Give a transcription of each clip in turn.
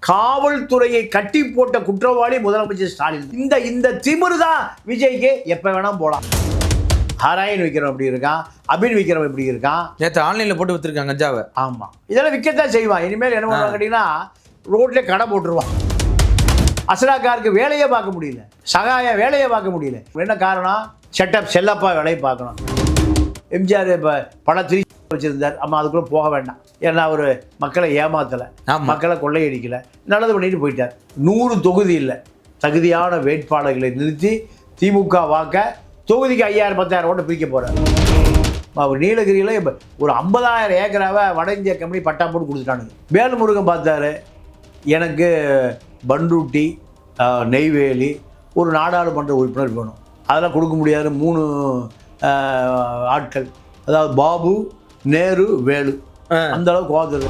காவல்துறையை கட்டி போட்ட குற்றவாளி முதலமைச்சர் ஸ்டாலின். இந்த திமிரு தான் விஜய்க்கு எப்ப வேணா போலாம். ஹராயின் விற்கிறவன் எப்படி இருக்கான், அபின் விற்கிறவன் எப்படி இருக்கான். நேற்று ஆன்லைன்ல போட்டு வித்துருக்காங்க கஞ்சாவை. ஆமா, இதெல்லாம் விற்கத்தான் செய்வான். இனிமேல் என்ன பண்ணுவாங்க கேட்டீங்கன்னா, ரோட்ல கடை போட்டுருவான். அசராக்காருக்கு வேலையே பார்க்க முடியல, சகாய வேலையை பார்க்க முடியல. என்ன காரணம்? செட்டப் செல்லப்பா வேலையை பார்க்கணும். எம்ஜிஆர் இப்போ படம் திரி வச்சிருந்தார். அம்மா அதுக்குள்ளே போக வேண்டாம், ஏன்னா அவர் மக்களை ஏமாத்தலை, மக்களை கொள்ளையடிக்கலை, நல்லது பண்ணிட்டு போயிட்டார். 100 தொகுதி இல்லை, தகுதியான வேட்பாளர்களை நிறுத்தி திமுக வாக்க தொகுதிக்கு 5000-10,000 ஓட்டு பிரிக்க போகிறார். அவர் நீலகிரியில் இப்போ ஒரு 50,000 ஏக்கராவை வட இந்திய கம்பெனி பட்டா போட்டு கொடுத்துட்டானுங்க. வேல்முருகன் பார்த்தாரு, எனக்கு பண்டூட்டி, நெய்வேலி ஒரு நாடாளுமன்ற உறுப்பினர் வேணும். அதெல்லாம் கொடுக்க முடியாது. 3 ஆட்கள், அதாவது பாபு, நேரு, வேலு, அந்த அளவுக்கு கோவத்தது.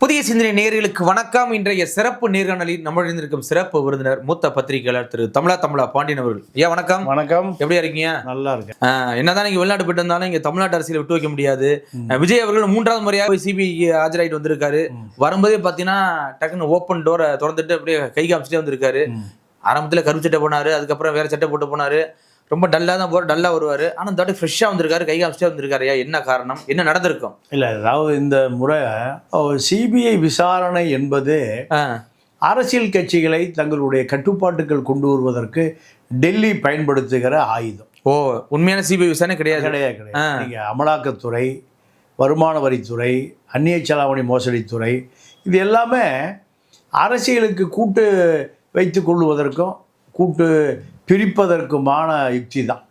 புதிய சிந்தனை நேயர்களுக்கு வணக்கம். இன்றைய சிறப்பு நேர்காணலில் நம்மளுடன் இருக்கும் சிறப்பு விருந்தினர் மூத்த பத்திரிகையாளர் திரு தமிழா பாண்டியன் அவர்கள். ஐயா வணக்கம். வணக்கம். எப்படி இருக்கீங்க? நல்லா இருக்கேன். என்னதான் நீங்க வெளிநாட்டு போயிட்டு இருந்தாலும் இங்க தமிழ்நாட்டு அரசியல் விட்டு வைக்க முடியாது. விஜய் அவர்கள் 3வது முறையாக சிபிஐ ஆஜராயிட்டு வந்திருக்காரு. வரும்போதே பாத்தீங்கன்னா டக்குன்னு ஓப்பன் டோரை திறந்துட்டு அப்படியே கை காமிச்சிட்டே வந்திருக்காரு. ஆரம்பத்துல கருப்பு சட்டை போனாரு, அதுக்கப்புறம் வேற சட்டை போட்டு போனாரு. ரொம்ப டல்லாக தான் டல்லாக வருவார். ஆனால் இந்த வாட்டி ஃப்ரெஷ்ஷாக வந்திருக்காரு, கை காமிச்சிட்டே வந்திருக்காரு. என்ன காரணம், என்ன நடந்திருக்கும்? இல்லை, அதாவது இந்த முறை சிபிஐ விசாரணை என்பது அரசியல் கட்சிகளை தங்களுடைய கட்டுப்பாட்டுகள் கொண்டு வருவதற்கு டெல்லி பயன்படுத்துகிற ஆயுதம். ஓ, உண்மையான சிபிஐ விசாரணை கிடையாது. நீங்கள் அமலாக்கத்துறை, வருமான வரித்துறை, அந்நிய செலாவணி மோசடித்துறை, இது எல்லாமே அரசியலுக்கு கூட்டு வைத்து கொள்வதற்கும் கூட்டு பிரிப்பதற்குமான யுக்தி தான்.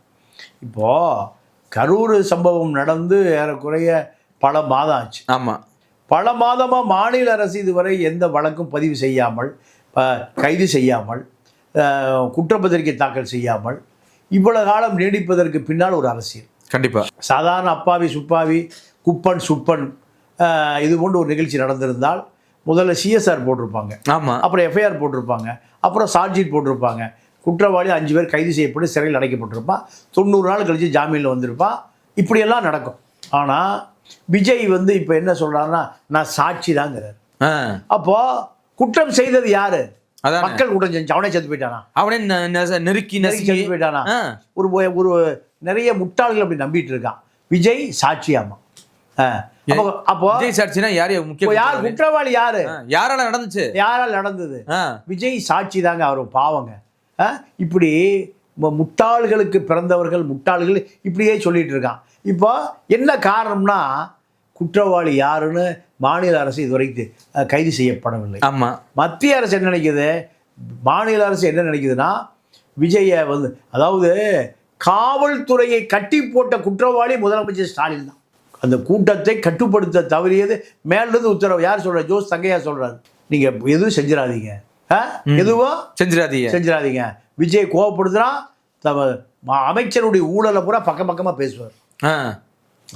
இப்போது கரூர் சம்பவம் நடந்து ஏறக்குறைய பல மாதம் ஆச்சு. ஆமாம், பல மாதமாக மாநில அரசு இதுவரை எந்த வழக்கும் பதிவு செய்யாமல், கைது செய்யாமல், குற்றப்பத்திரிகை தாக்கல் செய்யாமல் இவ்வளவு காலம் நீடிப்பதற்கு பின்னால் ஒரு அரசியல். கண்டிப்பாக. சாதாரண அப்பாவி சுப்பாவி குப்பன் சுப்பன் இது போன்று ஒரு நிகழ்ச்சி நடந்திருந்தால் முதல்ல சிஎஸ்ஆர் போட்டிருப்பாங்க, ஆமாம், அப்புறம் எஃப்ஐஆர் போட்டிருப்பாங்க, அப்புறம் சார்ஜ்ஷீட் போட்டிருப்பாங்க. குற்றவாளி 5 பேர் கைது செய்யப்பட்டு சிறையில் அடைக்கப்பட்டிருப்பான். 90 நாள் கழித்து ஜாமீனில் வந்திருப்பான். இப்படியெல்லாம் நடக்கும். ஆனால் விஜய் இப்போ என்ன சொல்கிறாருன்னா, நான் சாட்சி தாங்கிறார். அப்போது குற்றம் செய்தது யாரு? மக்கள் குற்றம் செஞ்சு அவனே செத்து போயிட்டானா? அவனே நெருக்கி செத்து போயிட்டானா? ஒரு நிறைய முட்டாள்கள் அப்படி நம்பிட்டு இருக்கான். விஜய் சாட்சியாமா? அப்போ விஜய் சாட்சினா யார் முக்கியம்? யார் குற்றவாளி? யாரு? யாரால நடந்துச்சு? யாரால் நடந்தது? விஜய் சாட்சி தாங்க. அவர் பாவங்க. இப்படி முட்டாள்களுக்கு பிறந்தவர்கள் முட்டாள்கள் இப்படியே சொல்லிட்டு இருக்கான். இப்போ என்ன காரணம்னா, குற்றவாளி யாருன்னு மாநில அரசு இதுவரைக்கும் கைது செய்யப்படவில்லை. ஆமாம். மத்திய அரசு என்ன நினைக்குது, மாநில அரசு என்ன நினைக்குதுன்னா, விஜயை அதாவது காவல்துறையை கட்டி போட்ட குற்றவாளி முதலமைச்சர் ஸ்டாலின் தான். அந்த கூட்டத்தை கட்டுப்படுத்த தவறியது மேலிருந்து உத்தரவு. யார் சொல்ற? ஜோஸ் தங்கையா சொல்றாரு, நீங்க எதுவும் செஞ்சிடாதீங்க, எதுவும் செஞ்சிடாதீங்க. விஜய் கோவப்படுத்துறான். அமைச்சருடைய ஊழலை பூரா பக்கமா பேசுவார்.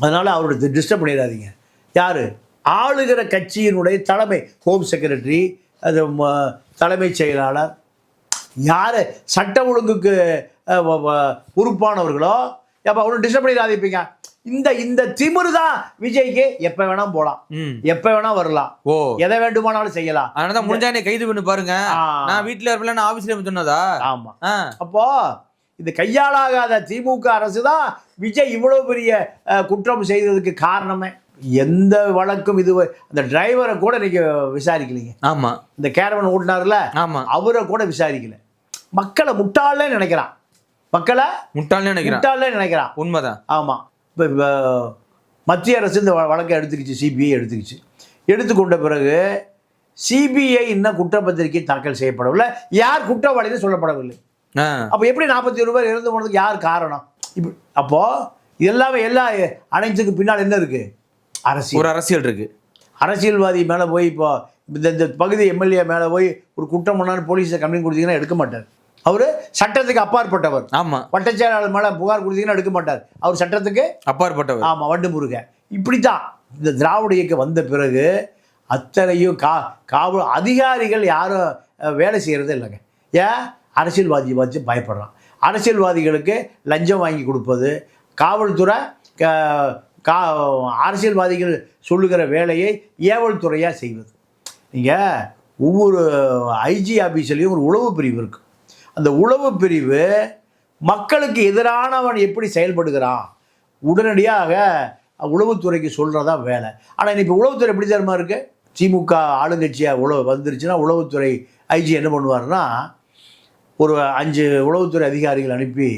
அதனால அவருடைய டிஸ்டர்ப் பண்ணிடாதீங்க. யாரு? ஆளுகிற கட்சியினுடைய தலைமை, ஹோம் செக்ரட்டரி, அது தலைமைச் செயலாளர், யாரு சட்ட ஒழுங்குக்கு பொறுப்பானவர்களோ அப்போ அவரு டிஸ்டர்ப் பண்ணிடாதீங்க. இந்த திமிரு தான் விஜய்க்கு எப்ப வேணா போலாம், எப்ப வேணா வரலாம், எதை வேண்டுமானாலும் செய்யலாம். அதனால முடிஞ்சா கைது பண்ணி பாருங்க, நான் வீட்டுல இருப்பேன், நான் ஆபீஸ்ல சொன்னதா. ஆமா. அப்போ இது கையாளாகாத திமுக அரசு தான் விஜய் இவ்வளவு பெரிய குற்றம் செய்ததுக்கு காரணமே. எந்த வழக்கும் இது அந்த டிரைவரை கூட நீங்க விசாரிக்கலீங்க. ஆமா. இந்த கேரவன் ஓட்டினார்ல, அவரை கூட விசாரிக்கல. மக்களை முட்டாளே நினைக்கிறான். மக்களை முட்டாளே நினைக்கிறான். உண்மைதான். ஆமா. இப்போ மத்திய அரசு இந்த வழக்கை எடுத்துக்கிச்சு, சிபிஐ எடுத்துக்கிச்சு. எடுத்துக்கொண்ட பிறகு சிபிஐ இன்னும் குற்றப்பத்திரிகை தாக்கல் செய்யப்படவில்லை. யார் குற்றவாளின்னு சொல்லப்படவில்லை. அப்போ எப்படி 41 பேர் இறந்து போனதுக்கு யார் காரணம்? இப்போ அப்போ எல்லாமே எல்லா அனைத்துக்கு பின்னால் என்ன இருக்கு? அரசியல். ஒரு அரசியல் இருக்கு. அரசியல்வாதி மேலே போய் இப்போ இந்த பகுதி எம்எல்ஏ மேலே போய் ஒரு குற்றம் பண்ணாலும் போலீஸை கம்ப்ளைண்ட் கொடுத்தீங்கன்னா எடுக்க மாட்டார். அவரு சட்டத்துக்கு அப்பாற்பட்டவர். ஆமா. வட்டச்செயலாளர் மேல புகார் கொடுத்தீங்கன்னா எடுக்க மாட்டார். அவர் சட்டத்துக்கு அப்பாற்பட்டவர். ஆமா, வண்டு முருகன். இப்படித்தான் இந்த திராவிட இயக்கம் வந்த பிறகு அத்தனையும் காவல் அதிகாரிகள் யாரும் வேலை செய்யறதே இல்லைங்க. ஏன்? அரசியல்வாதி வச்சு பயப்படுறான். அரசியல்வாதிகளுக்கு லஞ்சம் வாங்கி கொடுப்பது, காவல்துறை அரசியல்வாதிகள் சொல்லுகிற வேலையை ஏவல் துறையாக செய்வது. நீங்கள் ஒவ்வொரு ஐஜி ஆஃபீஸ்லேயும் ஒரு உளவு பிரிவு இருக்குது. அந்த உளவு பிரிவு மக்களுக்கு எதிரானவன் எப்படி செயல்படுகிறான் உடனடியாக உளவுத்துறைக்கு சொல்கிறதா வேலை. ஆனால் இப்போ உளவுத்துறை எப்படி தரமா இருக்குது? திமுக ஆளுங்கட்சியாக உளவு வந்துருச்சுன்னா உளவுத்துறை ஐஜி என்ன பண்ணுவார்னா, ஒரு 5 உளவுத்துறை அதிகாரிகள் அனுப்பி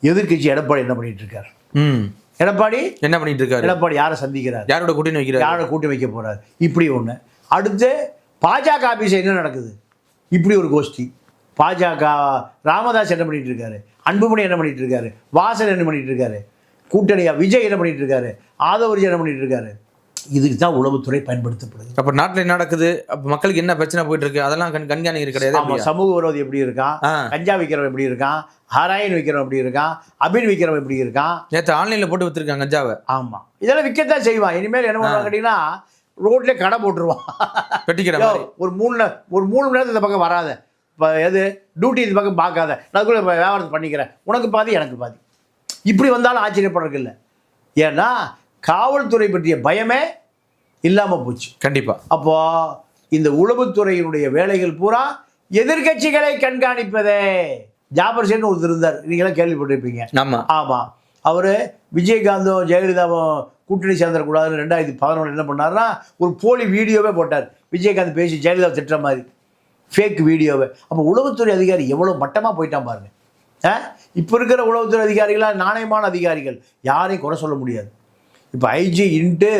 எதிர்க்கட்சி எடப்பாடி என்ன பண்ணிட்டு இருக்காரு? எடப்பாடி என்ன பண்ணிட்டு இருக்காரு? எடப்பாடி யாரை சந்திக்கிறார்? யாரோட கூட்டணி வைக்கிறார்? யாரோட கூட்டணி வைக்க போறாரு? இப்படி ஒன்று. அடுத்து பாஜக ஆபீஸ் என்ன நடக்குது? இப்படி ஒரு கோஷ்டி. பாஜக ராமதாஸ் என்ன பண்ணிட்டு இருக்காரு? அன்புமணி என்ன பண்ணிட்டு இருக்காரு? வாசன் என்ன பண்ணிட்டு இருக்காரு? கூட்டணியா விஜய் என்ன பண்ணிட்டு இருக்காரு? ஆதவர்ஜி என்ன பண்ணிட்டு இருக்காரு? இதுக்கு தான் உளவுத்துறை பயன்படுத்தப்படுது. அப்ப நாட்டில் என்ன நடக்குது, அப்ப மக்களுக்கு என்ன பிரச்சனை போயிட்டு இருக்கு, அதெல்லாம் கண்காணிக்கிறது கிடையாது. சமூக விரோதி எப்படி இருக்கான், கஞ்சா விற்கிறவன் எப்படி இருக்கான், ஹராயின் விற்கிறவன் எப்படி இருக்கான், அபின் விற்கிறவன் எப்படி இருக்கான். நேற்று ஆன்லைன்ல போட்டு வித்துருக்காங்க கஞ்சாவை. ஆமா, இதெல்லாம் விற்கத்தான் செய்வான். இனிமேல் என்ன பண்ணுவாங்க கேட்டீங்கன்னா, ரோட்ல கடை போட்டுருவான். பெட்டிக்கிற ஒரு 3 மணி நேரத்துக்கு இந்த பக்கம் வராத, இப்போ எது டியூட்டி இந்த பக்கம் பார்க்காத, நான் கூட வியாபாரத்தை பண்ணிக்கிறேன், உனக்கு பாதி எனக்கு பாதி. இப்படி வந்தாலும் ஆச்சரியப்படுறதுக்கு இல்லை. ஏன்னா காவல்துறை பற்றிய பயமே இல்லாமல் போச்சு. கண்டிப்பா. அப்போ இந்த உளவுத்துறையினுடைய வேலைகள் பூரா எதிர்கட்சிகளை கண்காணிப்பதே. ஜாபர் சேன் ஒருத்தர் இருந்தார், நீங்களாம் கேள்விப்பட்டிருப்பீங்க. ஆமாம், அவர் விஜயகாந்தும் ஜெயலலிதாவும் கூட்டணி சேர்ந்துடக்கூடாதுன்னு 2011 என்ன பண்ணார்னா, ஒரு போலி வீடியோவே போட்டார். விஜயகாந்த் பேசி ஜெயலலிதா திட்டுற மாதிரி ஃபேக் வீடியோவை. அப்போ உளவுத்துறை அதிகாரி எவ்வளோ மட்டமாக போயிட்டான் பாருங்க. இப்போ இருக்கிற உளவுத்துறை அதிகாரிகளாக நாணயமான அதிகாரிகள், யாரையும் குறை சொல்ல முடியாது. இப்போ ஐஜி இன்ட்டு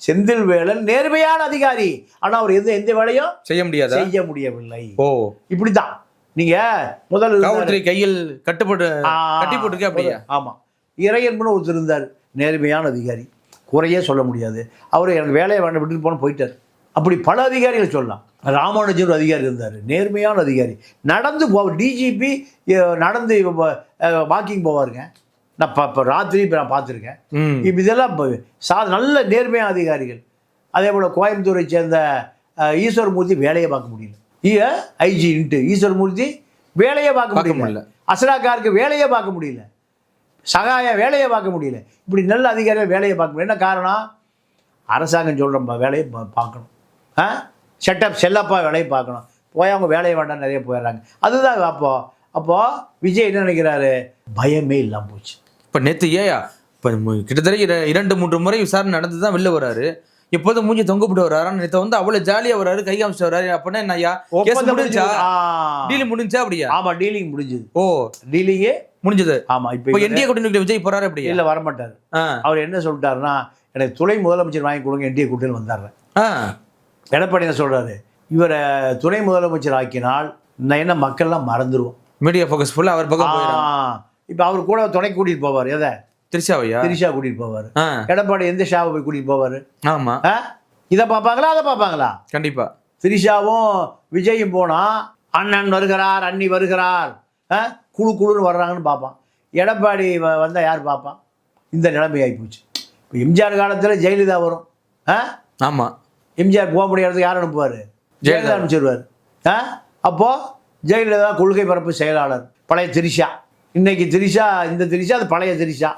செந்தில் வேலன் நேர்மையான அதிகாரி, ஆனால் அவர் எந்த வேலையும் செய்ய முடியவில்லை. இப்படித்தான் நீங்க முதல் காவல்துறை கையில் கட்டி போட்டுருக்க. அப்படியே ஆமா, இறையன்புன்னு ஒருத்தர் இருந்தார், நேர்மையான அதிகாரி, குறையே சொல்ல முடியாது. அவர் எனக்கு வேலையை வேண்டாம் விட்டுட்டு போன போயிட்டார். அப்படி பல அதிகாரிகள் சொல்லலாம். ராமானுஜன் ஒரு அதிகாரி இருந்தார், நேர்மையான அதிகாரி, நடந்து போவார். டிஜிபி நடந்து வாக்கிங் போவாருங்க. நான் இப்போ ராத்திரி இப்போ நான் பார்த்துருக்கேன். இப்போ இதெல்லாம் நல்ல நேர்மையான அதிகாரிகள். அதே போல் கோயம்புத்தூரை சேர்ந்த ஈஸ்வரமூர்த்தி வேலையை பார்க்க முடியல. ஐஜி இன்ட்டு ஈஸ்வரமூர்த்தி வேலையை பார்க்க முடியல. அசராக்காருக்கு வேலையை பார்க்க முடியல. சகாய வேலையை பார்க்க முடியல. இப்படி நல்ல அதிகாரிகள் வேலையை பார்க்க முடியல. என்ன காரணம்? அரசாங்கம் சொல்கிற வேலையை பார்க்கணும். செட்டப் செல்லப்பா வேலையை பார்க்கணும். போய் அவங்க வேலையை வேண்டாம் நிறைய போயிடுறாங்க. அதுதான் அப்போது விஜய் என்ன நினைக்கிறாரு? பயமே இல்லாமல் போச்சு. இப்போ நேற்று இப்போ கிட்டத்தட்ட 2-3 முறை விசாரணை நடந்து தான் வெளில வராரு. எப்போதும் மூஞ்சி தொங்கப்பட்டு வர்றாரு. நேற்று வந்து அவ்வளோ ஜாலியாக வர்றாரு, கை காமிச்சு வர்றாரு. அப்படின்னா என்ன ஐயா, முடிஞ்சா டீலிங் முடிஞ்சா? அப்படியா? ஆமாம், டீலிங் முடிஞ்சது. டீலிங்கே முடிஞ்சது. ஆமாம். இப்போ என்டிஏ கூட்டணி விஜய் போறாரு. அப்படி இல்லை, வரமாட்டார். அவர் என்ன சொல்லிட்டாருன்னா, எனக்கு துணை முதலமைச்சர் வாங்கி கொடுங்க, என்டிஏ கூட்டணி வந்தாடுறேன். எடப்பாடி என்ன சொல்றாரு? இவரை துணை முதலமைச்சர் ஆக்கினால் நான் என்ன மக்கள்லாம் மறந்துடுவோம். மீடியா ஃபோக்கஸ் ஃபுல்லாக அவர் பக்கம் போயிடும். இப்போ அவர் கூட துணை கூட்டிட்டு போவார். எதை? திரிஷா கூட்டிட்டு போவார். எடப்பாடி எந்த ஷாவை போய் கூட்டிட்டு போவார்? ஆமா, இதை பார்ப்பாங்களா அதை பார்ப்பாங்களா? கண்டிப்பா. திரிஷாவும் விஜயும் போனா அண்ணன் வருகிறார், அண்ணி வருகிறார், குழுன்னு வர்றாங்கன்னு பார்ப்பான். எடப்பாடி வந்தால் யார் பார்ப்பான்? இந்த நிலைமை ஆகிப்போச்சு. இப்போ எம்ஜிஆர் காலத்தில் ஜெயலலிதா வரும். ஆமாம், எம்ஜிஆர் போக முடியாததுக்கு யார் அனுப்புவார்? ஜெயலலிதா அனுப்பிச்சிடுவார். அப்போது ஜெயலலிதா கொள்கை பரப்பு செயலாளர், பழைய திரிஷா. இன்னைக்கு திரிஷா, இந்த திரிஷா அது பழைய திரிஷா.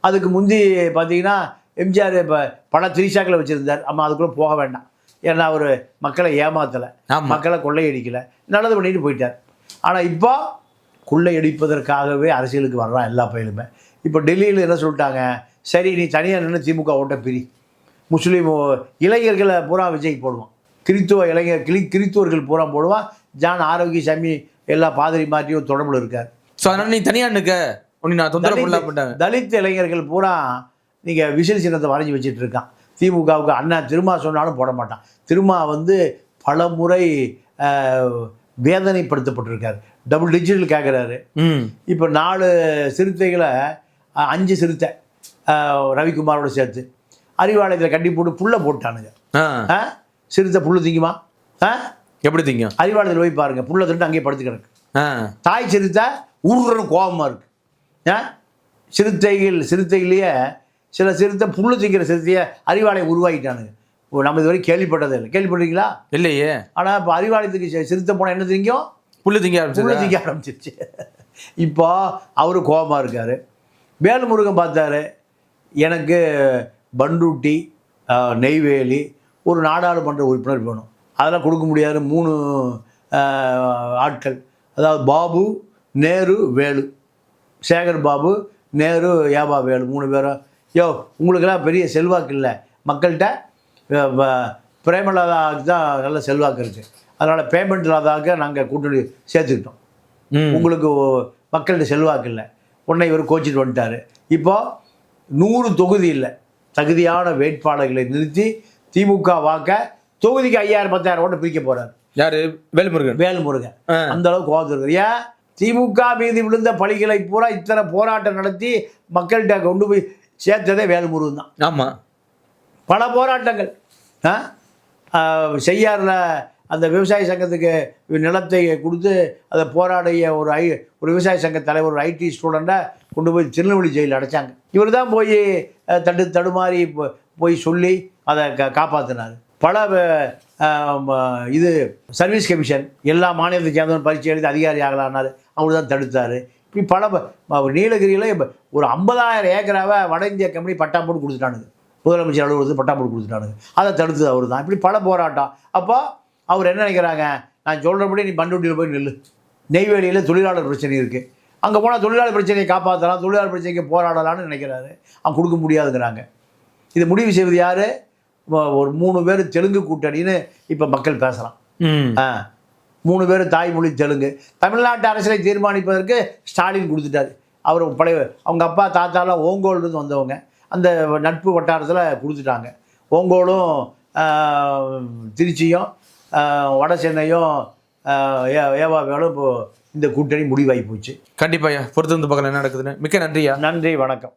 அதுக்கு முந்தி பார்த்தீங்கன்னா எம்ஜிஆர் இப்போ பல திரிஷாக்களை வச்சுருந்தார். அம்மா அதுக்குள்ளே போக வேண்டாம், ஏன்னா அவர் மக்களை ஏமாத்தலை, மக்களை கொள்ளையடிக்கலை, நல்லது பண்ணிட்டு போயிட்டார். ஆனால் இப்போ கொள்ளையடிப்பதற்காகவே அரசியலுக்கு வர்றான் எல்லா பயிலுமே. இப்போ டெல்லியில் என்ன சொல்லிட்டாங்க? சரி, நீ தனியாக நின்று திமுக ஓட்ட பிரி, முஸ்லீம் இளைஞர்களை பூரா விஜய்க்கு போடுவான், கிறித்துவர்கள் பூரா போடுவான், ஜான் ஆரோக்கியசாமி எல்லா பாதிரி மாற்றியும் தொடர்பில் இருக்கார். ஸோ அதனால் நீ தனியாக நிற்க நான் தொந்தரவு பண்ணாங்க. தலித் இளைஞர்கள் பூரா நீங்கள் விசில் சின்னத்தை வரைஞ்சி வச்சுட்டு இருக்கான். திமுகவுக்கு அண்ணா திருமா சொன்னாலும் போட மாட்டான். திருமா வந்து பல முறை வேதனைப்படுத்தப்பட்டிருக்காரு. டபுள் டிஜிட்டல் கேட்குறாரு. இப்போ 4 சிறுத்தைகளை 5 சிறுத்தை ரவிக்குமாரோட சேர்த்து அறிவாலயத்தில் கட்டி போட்டு புல்லை போட்டானுங்க. சிறுத்தை புல்லு திங்குமா? எப்படி திங்கும்? அறிவாலயத்தில் போய் பாருங்க, புல்லை திட்டு அங்கேயே படுத்து கிடக்கு. தாய் சிறுத்தை உருன்னு கோபமாக இருக்கு. சிறுத்தைகளையே சில சிறுத்தை புல்லு திங்கிற சிறுத்தையை அறிவாலயம் உருவாக்கிட்டானுங்க. நம்ம இது வரைக்கும் கேள்விப்பட்டதே இல்லை. கேள்விப்பட்டீங்களா? இல்லையே. ஆனால் இப்போ அறிவாலயத்துக்கு சிறுத்தை போனால் என்ன திங்கும்? புல்லு திங்க ஆரம்பிச்சிருச்சு. இப்போ அவரு கோபமாக இருக்கார். வேல்முருகன் பார்த்தாரு, எனக்கு பண்டூட்டி, நெய்வேலி ஒரு நாடாளுமன்ற உறுப்பினர் வேணும். அதெல்லாம் கொடுக்க முடியாது. 3 ஆட்கள், அதாவது பாபு, நேரு, வேலு. சேகர் பாபு, நேரு, ஏவா வேலு 3 பேரும். உங்களுக்கெல்லாம் பெரிய செல்வாக்கு இல்லை மக்கள்கிட்ட. பிரேமலதாவுக்கு தான் நல்ல செல்வாக்கு இருக்குது. அதனால் பேமெண்ட் இல்லாதாக்க நாங்கள் கூட்டணி சேர்த்துக்கிட்டோம். உங்களுக்கு மக்கள்கிட்ட செல்வாக்கு இல்லை. உடனே இவர் கோச்சிட்டு வந்துட்டார். இப்போது 100 தொகுதி இல்லை, தகுதியான வேட்பாளர்களை நிறுத்தி திமுக வாக்க தொகுதிக்கு 5000-10,000 ஓட்டு பிரிக்க போகிறார். யார்? வேல்முருகன். அந்த அளவுக்கு கோபம் இருக்குது. ஏன் திமுக மீது விழுந்த பழிகளை பூரா இத்தனை போராட்டம் நடத்தி மக்கள்கிட்ட கொண்டு போய் சேர்த்ததே வேல்முருகன் தான். ஆமாம், பல போராட்டங்கள். செய்யாரில் அந்த விவசாய சங்கத்துக்கு நிலத்தை கொடுத்து அதை போராடிய ஒரு விவசாய சங்க தலைவர், ஒரு ஐடி ஸ்டூடெண்ட்டை கொண்டு போய் திருநெல்வேலி ஜெயிலில் அடைச்சாங்க. இவர் தான் போய் தடுமாறி போய் சொல்லி அதை காப்பாற்றினார். பல இது சர்வீஸ் கமிஷன் எல்லா மாநிலத்தை சேர்ந்தவன் பரீட்சை எழுதி அதிகாரி ஆகலான்னாரு, அவர் தான் தடுத்தார். இப்படி பல நீலகிரியில் ஒரு 50,000 ஏக்கராவை வட இந்திய கம்பெனி பட்டா போட்டு கொடுத்துட்டானுங்க. முதலமைச்சர் அலுவலகத்துக்கு பட்டா போட்டு கொடுத்துட்டானுங்க. அதை தடுத்தது அவர் தான். இப்படி பல போராட்டம். அப்போ அவர் என்ன நினைக்கிறாங்க, நான் சொல்கிறபடி நீ பண்ருட்டியில் போய் நில்லு. நெய்வேலியில் தொழிலாளர் பிரச்சனை இருக்குது, அங்கே போனால் தொழிலாளர் பிரச்சனையை காப்பாற்றலாம், தொழிலாளர் பிரச்சனைக்கு போராடலாம்னு நினைக்கிறாரு. அவங்க கொடுக்க முடியாதுங்கிறாங்க. இது முடிவு செய்வது யார்? ஒரு 3 பேர் தெலுங்கு கூட்டணின்னு இப்போ மக்கள் பேசலாம். 3 பேர் தாய்மொழி தெலுங்கு. தமிழ்நாட்டு அரசியலை தீர்மானிப்பதற்கு ஸ்டாலின் கொடுத்துட்டாரு. அவர் அவங்க அப்பா தாத்தாலாம் ஓங்கோல்லேருந்து வந்தவங்க. அந்த நட்பு வட்டாரத்தில் கொடுத்துட்டாங்க. ஓங்கோலும் திருச்சியும் வட சென்னையும் ஏவாவேலும் இப்போ இந்த கூட்டணி முடிவாகி போச்சு. கண்டிப்பாக பொறுத்து வந்து பார்க்கலாம் என்ன நடக்குதுன்னு. மிக்க நன்றியா. நன்றி, வணக்கம்.